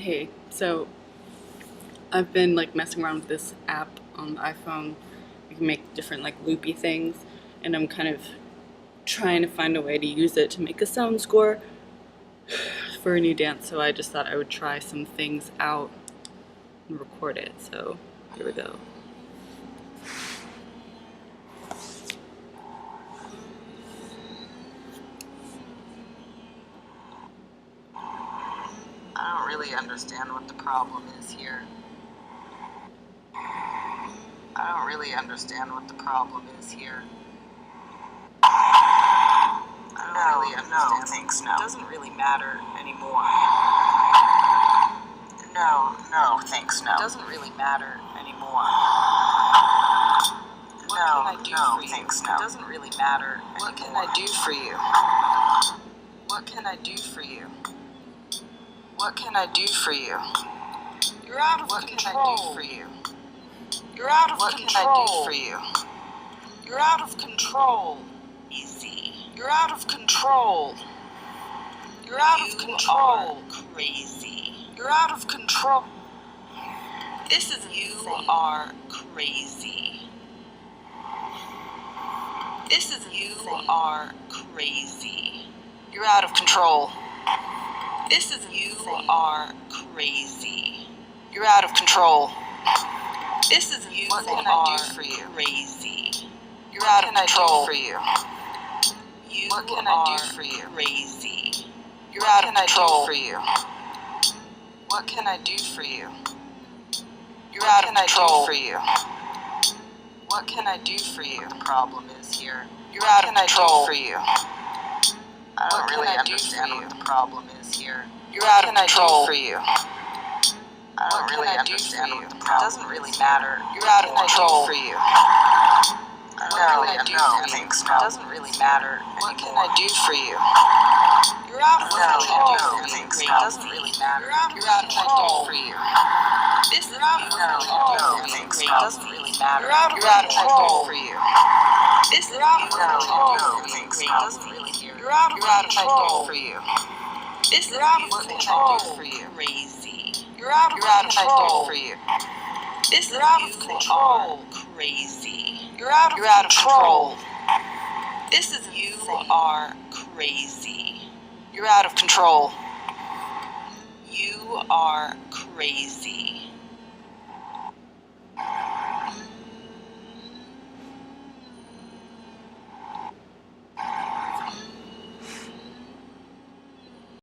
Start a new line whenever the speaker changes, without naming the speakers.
Hey, so I've been messing around with this app on the iPhone. You can make different loopy things, and I'm kind of trying to find a way to use it to make a sound score for a new dance. So I just thought I would try some things out and record it. So here we go.
I don't really understand what the problem is here. I don't really understand what the problem is here. No, it doesn't really matter anymore. No, thanks, no. It doesn't really matter anymore. What can I do for you? Thanks, no. It doesn't really matter anymore. What can I do for you? What can I do for you? What can I do for you? You're out of control. What can I do for you? You're out of control. What can I do for you? You're out of control. Easy. You're out of control. You're out of control. Crazy. You're out of control. This is you are crazy. This is you are crazy. You're out of control. This is you are crazy. You're out of control. This is you what can I do for you? Crazy. You're out of control. For you? What can I do for you? Crazy. You're out of control. For you? What can I do for you? You're out of control. For you? What can I do for you? The problem is here. You're out of control. For you? I don't really understand what the problem is here. You're out of control. For you? I don't really understand what the problem is. It doesn't really matter. You're out of control. For you? No, thanks, no. It doesn't really matter. What can I do for you? You're out of control. No, thanks, no. It doesn't really matter. You're out of control. For you? This is out of control. No, thanks, no. It doesn't really matter. You're out of control. For you? This is out of control. No, thanks, no. It doesn't really matter. You're out of control. For you? This is out of control. For you? Crazy. You're out of control. For you? This is out of control. Crazy. You're out of control. This is you are crazy. You're out of control. You are crazy.